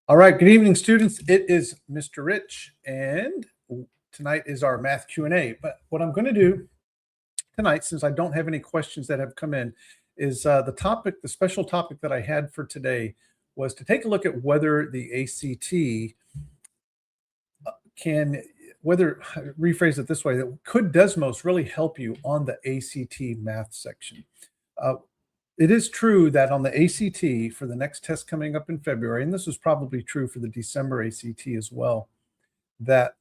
All right, good evening, students. It is Mr. Rich, and tonight is our math Q&A. But what I'm going to do tonight, since I don't have any questions that have come in, is the special topic that I had for today was to take a look at whether the ACT rephrase it this way, that could Desmos really help you on the ACT math section? It is true that on the ACT for the next test coming up in February, and this is probably true for the December ACT as well, that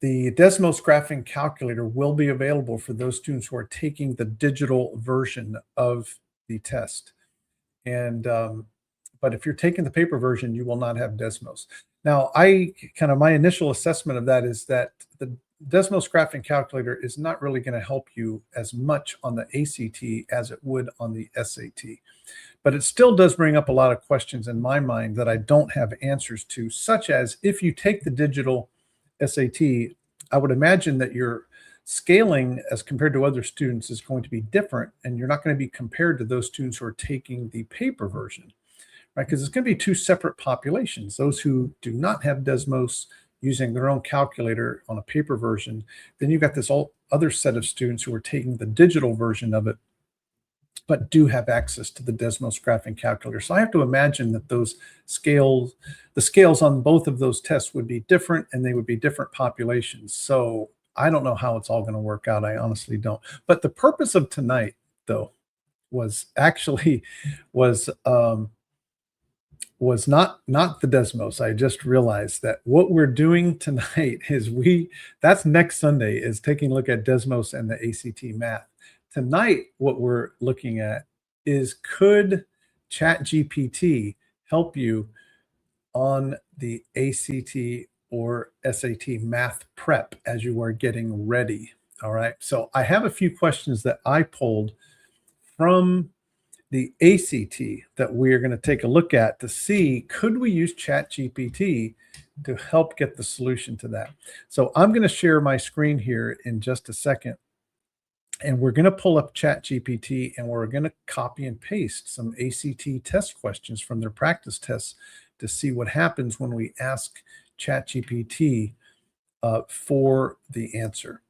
the Desmos graphing calculator will be available for those students who are taking the digital version of the test. And but if you're taking the paper version, you will not have Desmos. Now, my initial assessment of that is that the Desmos graphing calculator is not really going to help you as much on the ACT as it would on the SAT. But it still does bring up a lot of questions in my mind that I don't have answers to, such as if you take the digital SAT, I would imagine that your scaling as compared to other students is going to be different, and you're not going to be compared to those students who are taking the paper version, right? Because it's going to be two separate populations. Those who do not have Desmos using their own calculator on a paper version, then you've got this other set of students who are taking the digital version of it, but do have access to the Desmos graphing calculator. So I have to imagine that the scales on both of those tests would be different, and they would be different populations. So I don't know how it's all going to work out. I honestly don't. But the purpose of tonight, though, was not the Desmos. I just realized that what we're doing tonight is that's next Sunday, is taking a look at Desmos and the ACT math. Tonight, what we're looking at is, could Chat GPT help you on the ACT or SAT math prep as you are getting ready? All right. So I have a few questions that I pulled from the ACT that we are going to take a look at to see, could we use Chat GPT to help get the solution to that? So I'm going to share my screen here in just a second, and we're going to pull up Chat GPT, and we're going to copy and paste some ACT test questions from their practice tests to see what happens when we ask Chat GPT for the answer.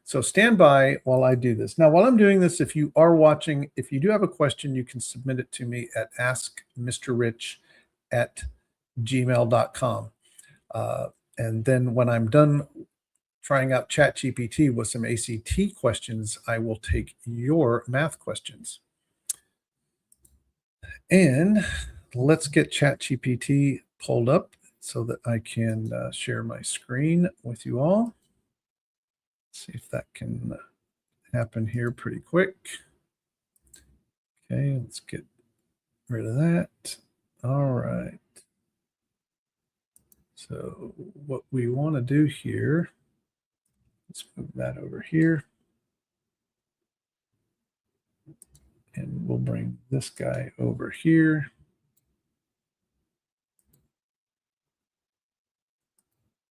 So stand by while I do this. Now, while I'm doing this, if you are watching, if you do have a question, you can submit it to me at askmrrich@gmail.com. And then when I'm done trying out Chat GPT with some ACT questions, I will take your math questions. And let's get Chat GPT pulled up so that I can share my screen with you all. See if that can happen here pretty quick. Okay, let's get rid of that. All right. So what we want to do here, let's move that over here. And we'll bring this guy over here.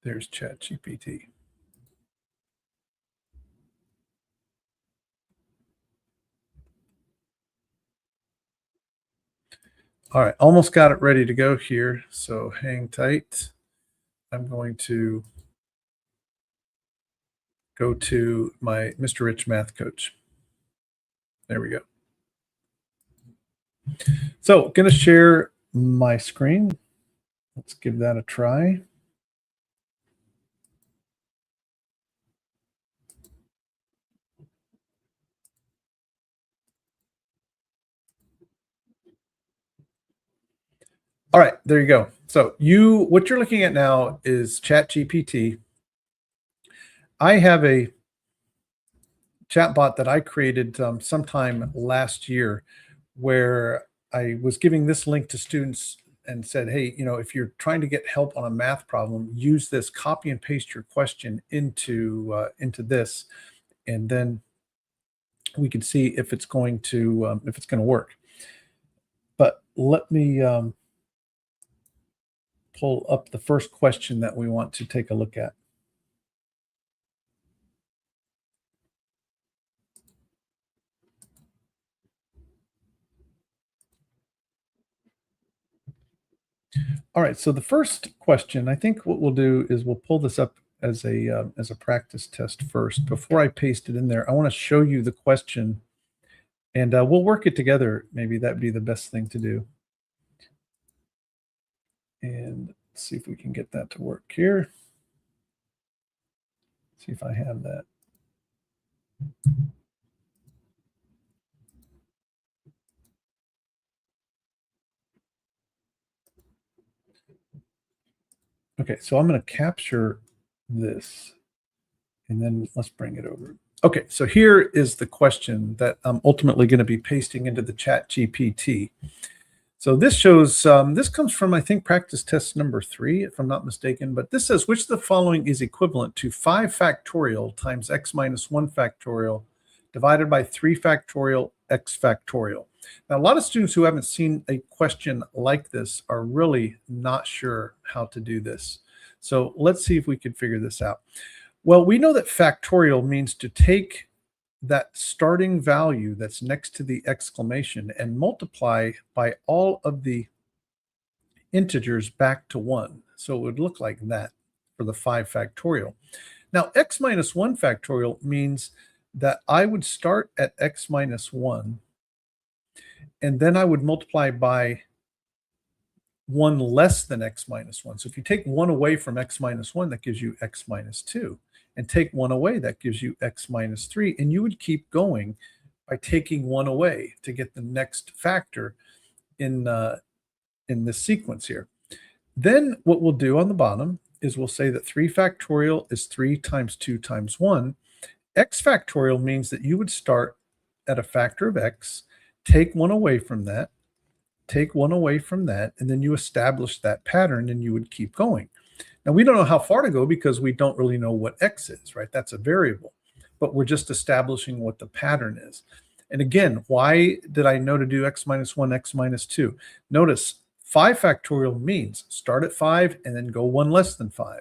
There's Chat GPT. All right, almost got it ready to go here, so hang tight. I'm going to go to my Mr. Rich Math Coach. There we go. So going to share my screen. Let's give that a try. All right, there you go. So what you're looking at now is Chat GPT. I have a chatbot that I created sometime last year, where I was giving this link to students and said, hey, if you're trying to get help on a math problem, use this, copy and paste your question into this, and then we can see if it's going to work. But let me pull up the first question that we want to take a look at. All right, so the first question, I think what we'll do is we'll pull this up as a practice test first. Before I paste it in there, I want to show you the question, and we'll work it together. Maybe that'd be the best thing to do. And see if we can get that to work here. See if I have that. Okay, so I'm going to capture this, and then let's bring it over. Okay, so here is the question that I'm ultimately going to be pasting into the Chat GPT. So this shows, this comes from, I think, practice test number 3, if I'm not mistaken, but this says, which of the following is equivalent to 5 factorial times x minus 1 factorial divided by 3 factorial x factorial? Now, a lot of students who haven't seen a question like this are really not sure how to do this. So let's see if we can figure this out. Well, we know that factorial means to take that starting value that's next to the exclamation and multiply by all of the integers back to 1. So it would look like that for the 5 factorial. Now, x minus 1 factorial means that I would start at x minus 1, and then I would multiply by 1 less than x minus 1. So if you take 1 away from x minus 1, that gives you x minus 2. And take 1 away, that gives you x minus 3. And you would keep going by taking 1 away to get the next factor in this sequence here. Then what we'll do on the bottom is we'll say that 3 factorial is 3 times 2 times 1. X factorial means that you would start at a factor of x, take 1 away from that, take 1 away from that, and then you establish that pattern and you would keep going. Now, we don't know how far to go because we don't really know what x is, right? That's a variable, but we're just establishing what the pattern is. And again, why did I know to do x minus 1, x minus 2? Notice 5 factorial means start at 5 and then go 1 less than 5,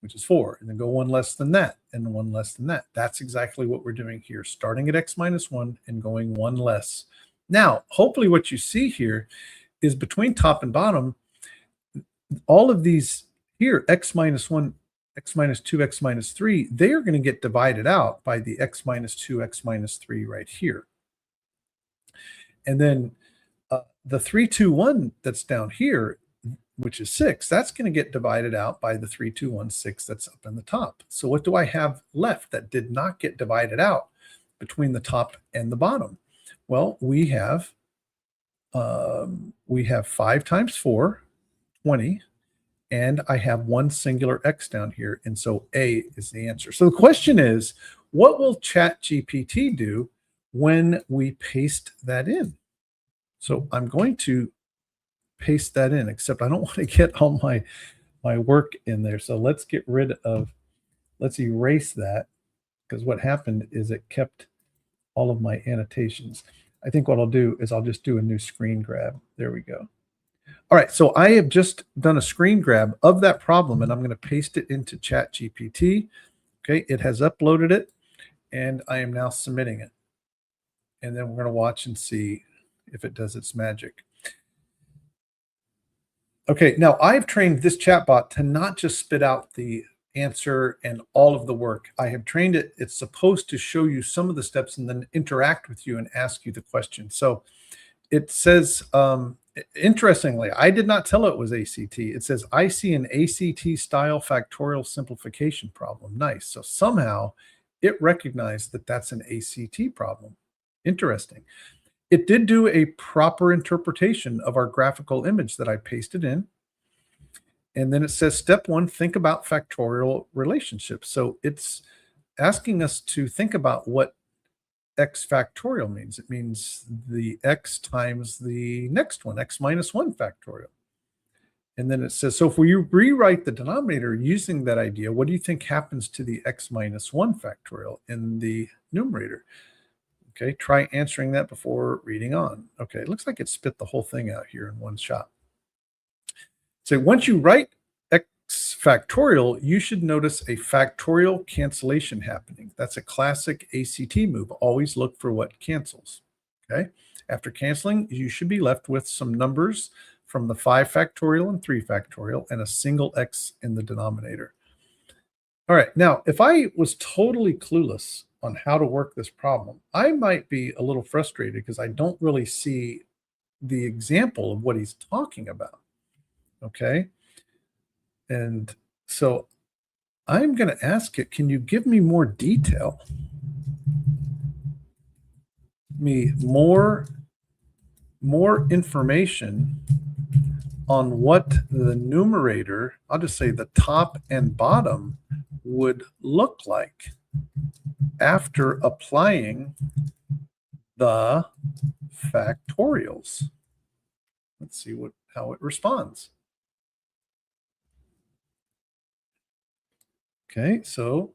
which is 4, and then go 1 less than that and 1 less than that. That's exactly what we're doing here, starting at x minus 1 and going 1 less. Now, hopefully what you see here is between top and bottom, all of these here, x minus 1, x minus 2, x minus 3, they are going to get divided out by the x minus 2, x minus 3 right here. And then the 3, 2, 1 that's down here, which is 6, that's going to get divided out by the 3, 2, 1, 6 that's up in the top. So what do I have left that did not get divided out between the top and the bottom? Well, we have 5 times 4, 20. And I have one singular x down here. And so A is the answer. So the question is, what will Chat GPT do when we paste that in? So I'm going to paste that in, except I don't want to get all my work in there. So let's erase that, because what happened is it kept all of my annotations. I think what I'll do is I'll just do a new screen grab. There we go. All right, so I have just done a screen grab of that problem, and I'm going to paste it into Chat GPT. Okay, it has uploaded it, and I am now submitting it. And then we're going to watch and see if it does its magic. Okay, now I've trained this chatbot to not just spit out the answer and all of the work. I have trained it. It's supposed to show you some of the steps and then interact with you and ask you the question. So it says, interestingly, I did not tell it was ACT. It says, I see an ACT style factorial simplification problem. Nice. So somehow it recognized that that's an ACT problem. Interesting. It did do a proper interpretation of our graphical image that I pasted in. And then it says, step 1, think about factorial relationships. So it's asking us to think about what x factorial means. It means the x times the next one, x minus 1 factorial. And then it says, so if we rewrite the denominator using that idea, what do you think happens to the x minus 1 factorial in the numerator? Okay, try answering that before reading on. Okay, it looks like it spit the whole thing out here in one shot. So once you write x factorial, you should notice a factorial cancellation happening. That's a classic ACT move. Always look for what cancels. Okay, after canceling, you should be left with some numbers from the 5 factorial and 3 factorial and a single x in the denominator. All right, now if I was totally clueless on how to work this problem, I might be a little frustrated because I don't really see the example of what he's talking about. Okay. And so I'm going to ask it, can you give me more detail? More information on what the numerator, I'll just say the top and bottom, would look like after applying the factorials. Let's see how it responds. Okay, so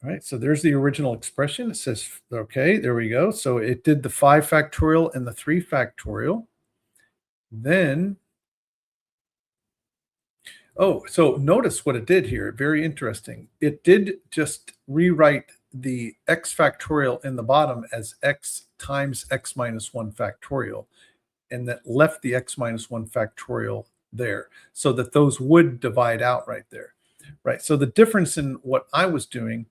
all right, so there's the original expression. It says, okay, there we go. So it did the 5 factorial and the 3 factorial. Then, oh, so notice what it did here. Very interesting. It did just rewrite the x factorial in the bottom as x times x minus 1 factorial, and that left the x minus 1 factorial there so that those would divide out right there. Right. So the difference in what I was doing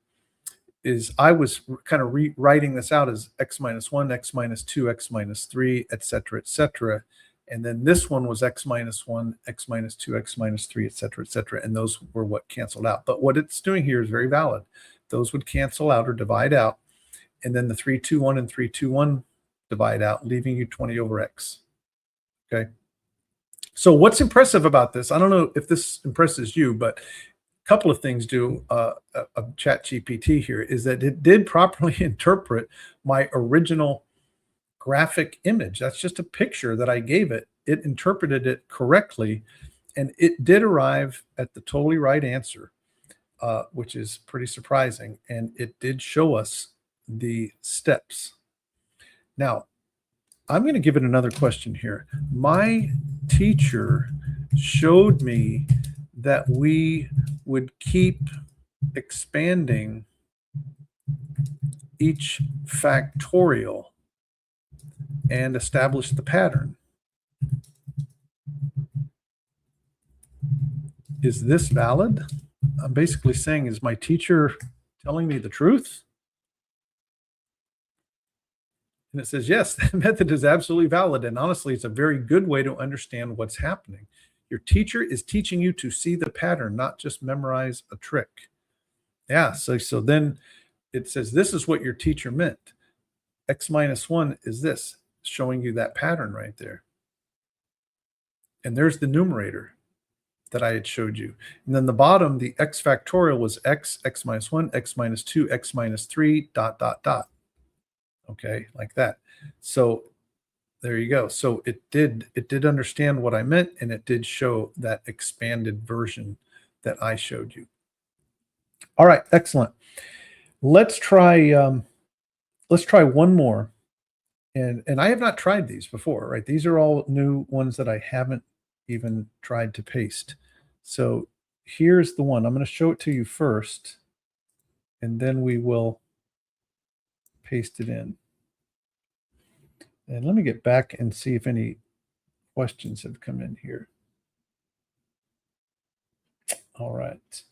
is I was kind of rewriting this out as x minus 1, x minus 2, x minus 3, et cetera, et cetera. And then this one was x minus 1, x minus 2, x minus 3, et cetera, et cetera. And those were what canceled out. But what it's doing here is very valid. Those would cancel out or divide out. And then the 3, 2, 1 and 3, 2, 1 divide out, leaving you 20 over x. Okay. So what's impressive about this? I don't know if this impresses you, but a couple of things do of Chat GPT here is that it did properly interpret my original graphic image. That's just a picture that I gave it. It interpreted it correctly, and it did arrive at the totally right answer, which is pretty surprising. And it did show us the steps. Now, I'm going to give it another question here. My teacher showed me that we would keep expanding each factorial and establish the pattern. Is this valid? I'm basically saying, is my teacher telling me the truth? And it says, yes, that method is absolutely valid. And honestly, it's a very good way to understand what's happening. Your teacher is teaching you to see the pattern, not just memorize a trick. Yeah, so then it says, this is what your teacher meant. X minus 1 is this, showing you that pattern right there. And there's the numerator that I had showed you. And then the bottom, the x factorial was x, x minus 1, x minus 2, x minus 3, dot, dot, dot. Okay, like that. So there you go. So it did understand what I meant, and it did show that expanded version that I showed you. All right, excellent. Let's try one more. And I have not tried these before, right? These are all new ones that I haven't even tried to paste. So here's the one. I'm going to show it to you first, and then we will paste it in. And let me get back and see if any questions have come in here. All right.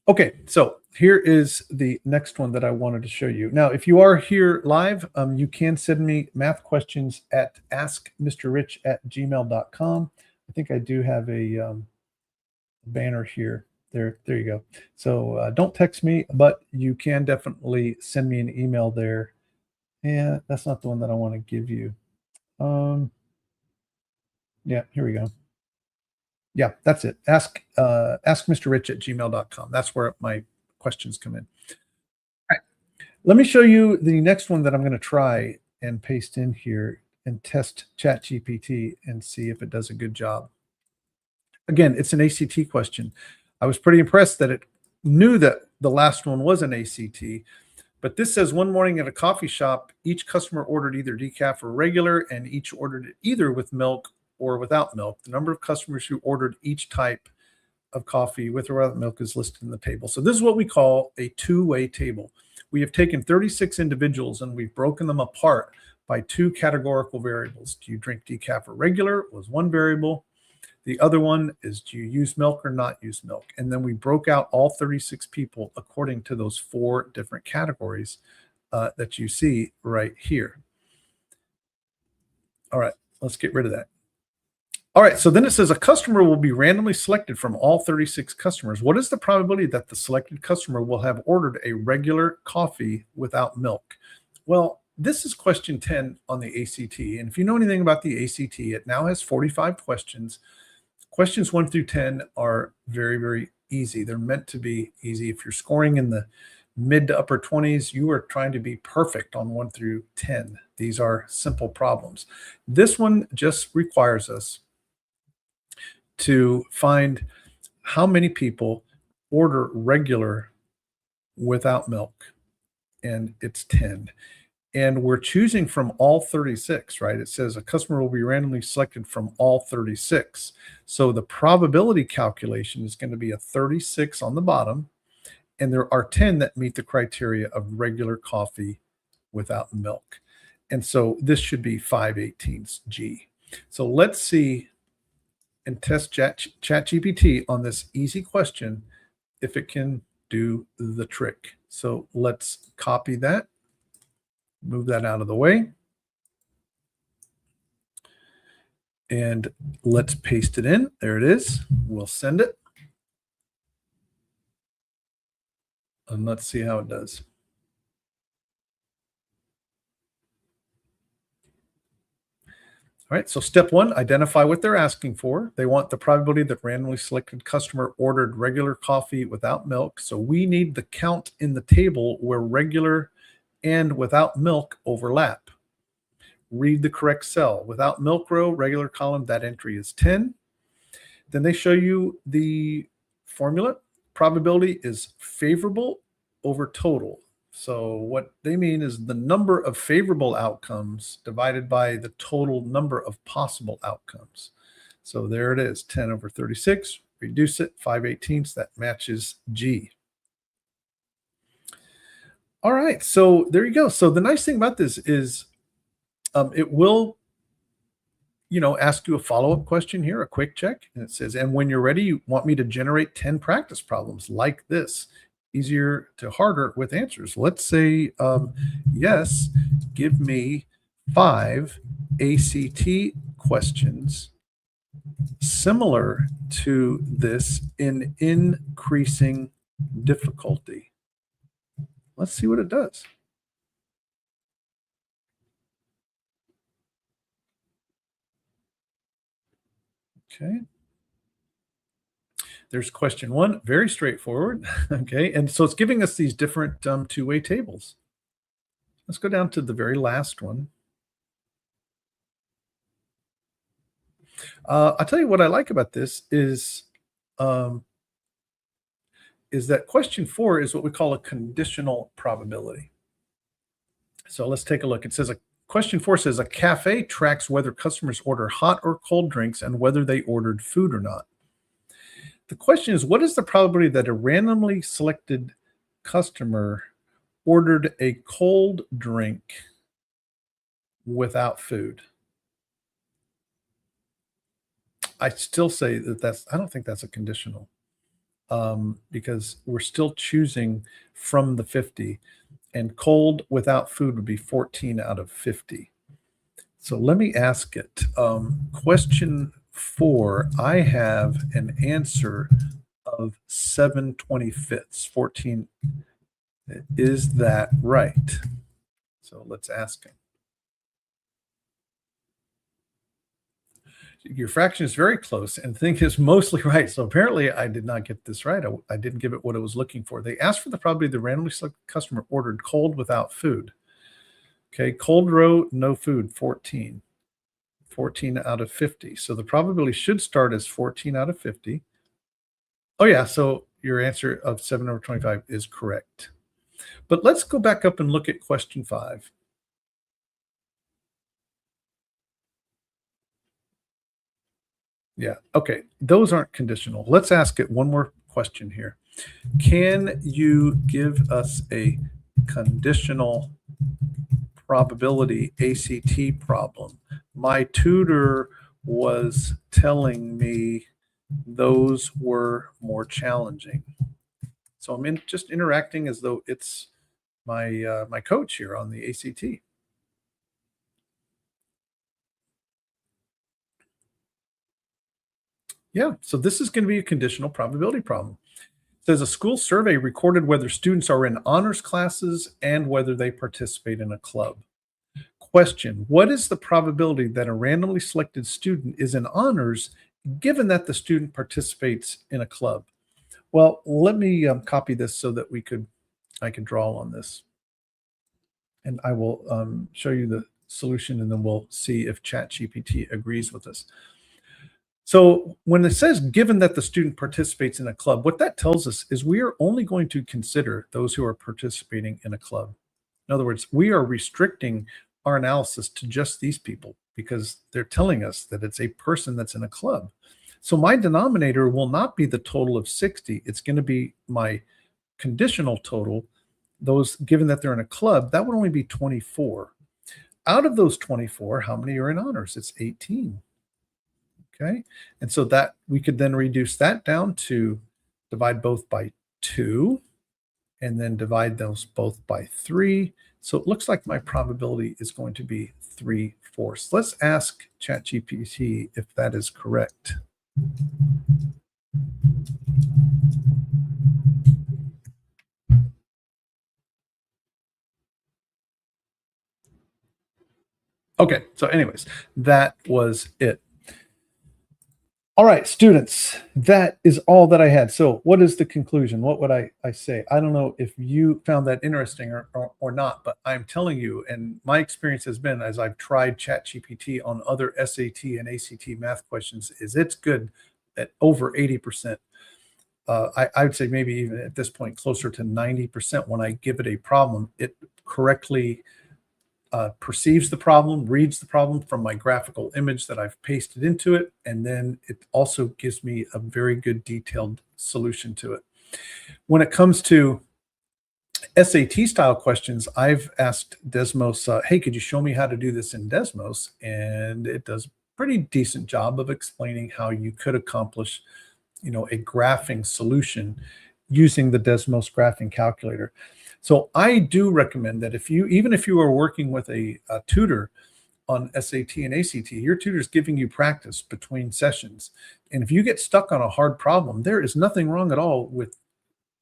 Okay, so here is the next one that I wanted to show you. Now, if you are here live, you can send me math questions at askmrrich@gmail.com. I think I do have a banner here. There you go. So don't text me, but you can definitely send me an email there. And that's not the one that I want to give you. Yeah, here we go. Yeah, that's it. askmrrich@gmail.com. That's where my questions come in. All right. Let me show you the next one that I'm going to try and paste in here and test Chat GPT and see if it does a good job. Again, it's an ACT question. I was pretty impressed that it knew that the last one was an ACT, but this says one morning at a coffee shop, each customer ordered either decaf or regular, and each ordered it either with milk or without milk. The number of customers who ordered each type of coffee with or without milk is listed in the table. So this is what we call a two-way table. We have taken 36 individuals and we've broken them apart by two categorical variables. Do you drink decaf or regular was one variable. The other one is, do you use milk or not use milk? And then we broke out all 36 people according to those four different categories that you see right here. All right, let's get rid of that. All right, so then it says a customer will be randomly selected from all 36 customers. What is the probability that the selected customer will have ordered a regular coffee without milk? Well, this is question 10 on the ACT. And if you know anything about the ACT, it now has 45 questions. Questions 1 through 10 are very, very easy. They're meant to be easy. If you're scoring in the mid to upper 20s, you are trying to be perfect on 1 through 10. These are simple problems. This one just requires us to find how many people order regular without milk, and it's 10. And we're choosing from all 36, right? It says a customer will be randomly selected from all 36. So the probability calculation is going to be a 36 on the bottom, and there are 10 that meet the criteria of regular coffee without milk. And so this should be 5/18 G. So let's see and test Chat GPT on this easy question if it can do the trick. So let's copy that, move that out of the way, and let's paste it in. There it is. We'll send it. And let's see how it does. All right, so step 1, identify what they're asking for. They want the probability that randomly selected customer ordered regular coffee without milk. So we need the count in the table where regular and without milk overlap. Read the correct cell. Without milk row, regular column, that entry is 10. Then they show you the formula. Probability is favorable over total. So what they mean is the number of favorable outcomes divided by the total number of possible outcomes. So there it is, 10 over 36. Reduce it, 5/18. That matches G. All right, so there you go. So the nice thing about this is it will, ask you a follow-up question here, a quick check. And it says, and when you're ready, you want me to generate 10 practice problems like this, easier to harder with answers. Let's say, yes, give me 5 ACT questions similar to this in increasing difficulty. Let's see what it does. Okay. There's question 1, very straightforward. Okay, and so it's giving us these different two-way tables. Let's go down to the very last one. I'll tell you what I like about this is that question 4 is what we call a conditional probability. So let's take a look. It says question 4 says a cafe tracks whether customers order hot or cold drinks and whether they ordered food or not. The question is, what is the probability that a randomly selected customer ordered a cold drink without food? I still say I don't think that's a conditional because we're still choosing from the 50, and cold without food would be 14 out of 50. So let me ask it. Question 4, I have an answer of 7/25, 14. Is that right? So let's ask him. Your fraction is very close and think is mostly right. So apparently I did not get this right. I didn't give it what it was looking for. They asked for the probability the randomly selected customer ordered cold without food. Okay, cold row, no food, 14. 14 out of 50. So the probability should start as 14 out of 50. Oh yeah, so your answer of 7/25 is correct. But let's go back up and look at question 5. Yeah, okay, those aren't conditional. Let's ask it one more question here. Can you give us a conditional probability ACT problem. My tutor was telling me those were more challenging. So I'm just interacting as though it's my coach here on the ACT. Yeah, so this is going to be a conditional probability problem. It says a school survey recorded whether students are in honors classes and whether they participate in a club. Question: what is the probability that a randomly selected student is in honors given that the student participates in a club? Well, let me copy this so that I can draw on this. And I will show you the solution, and then we'll see if Chat GPT agrees with us. So when it says given that the student participates in a club, what that tells us is we are only going to consider those who are participating in a club. In other words, we are restricting our analysis to just these people because they're telling us that it's a person that's in a club. So my denominator will not be the total of 60. It's going to be my conditional total. Those, given that they're in a club, that would only be 24. Out of those 24, how many are in honors? It's 18. Okay. And so that we could then reduce that down to divide both by 2 and then divide those both by 3. So it looks like my probability is going to be 3/4. Let's ask ChatGPT if that is correct. Okay, so anyways, that was it. All right, students, that is all that I had. So what is the conclusion? What would I say? I don't know if you found that interesting or not, but I'm telling you, and my experience has been as I've tried ChatGPT on other SAT and ACT math questions, is it's good at over 80%. I would say maybe even at this point closer to 90% when I give it a problem, it correctly perceives the problem, reads the problem from my graphical image that I've pasted into it, and then it also gives me a very good detailed solution to it. When it comes to SAT style questions, I've asked Desmos, hey, could you show me how to do this in Desmos? And it does a pretty decent job of explaining how you could accomplish, a graphing solution using the Desmos graphing calculator. So I do recommend that even if you are working with a tutor on SAT and ACT, your tutor is giving you practice between sessions. And if you get stuck on a hard problem, there is nothing wrong at all with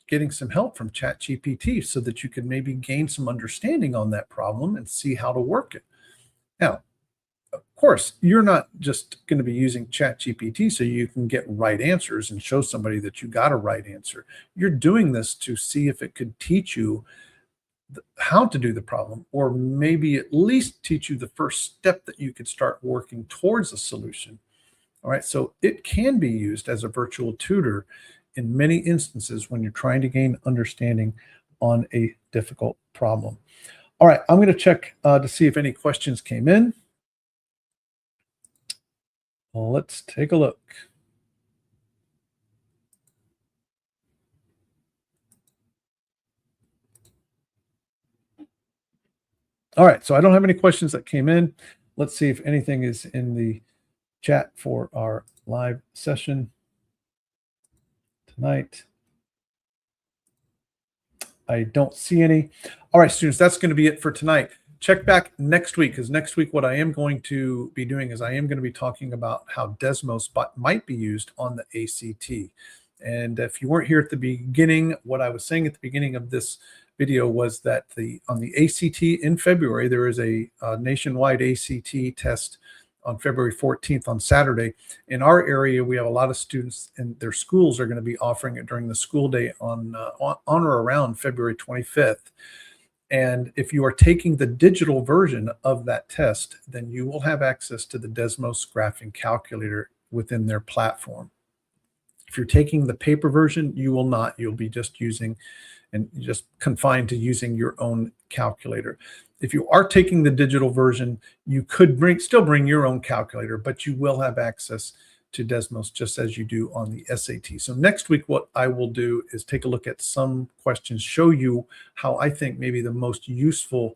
getting some help from ChatGPT so that you can maybe gain some understanding on that problem and see how to work it. Now, of course, you're not just going to be using ChatGPT so you can get right answers and show somebody that you got a right answer. You're doing this to see if it could teach you how to do the problem, or maybe at least teach you the first step that you could start working towards a solution. All right, so it can be used as a virtual tutor in many instances when you're trying to gain understanding on a difficult problem. All right, I'm going to check to see if any questions came in. Well, let's take a look. All right, so I don't have any questions that came in. Let's see if anything is in the chat for our live session tonight. I don't see any. All right, students, that's going to be it for tonight. Check back next week, because next week what I am going to be doing is I am going to be talking about how Desmos might be used on the ACT. And if you weren't here at the beginning, what I was saying at the beginning of this video was that on the ACT in February, there is a nationwide ACT test on February 14th on Saturday. In our area, we have a lot of students and their schools are going to be offering it during the school day on or around February 25th. And if you are taking the digital version of that test, then you will have access to the Desmos graphing calculator within their platform. If you're taking the paper version, you will not. You'll be just confined to using your own calculator. If you are taking the digital version, you could still bring your own calculator, but you will have access to Desmos just as you do on the SAT. So next week, what I will do is take a look at some questions, show you how I think maybe the most useful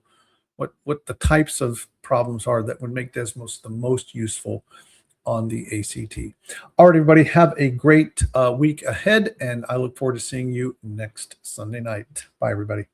what the types of problems are that would make Desmos the most useful on the ACT. All right, everybody, have a great week ahead, and I look forward to seeing you next Sunday night. Bye, everybody.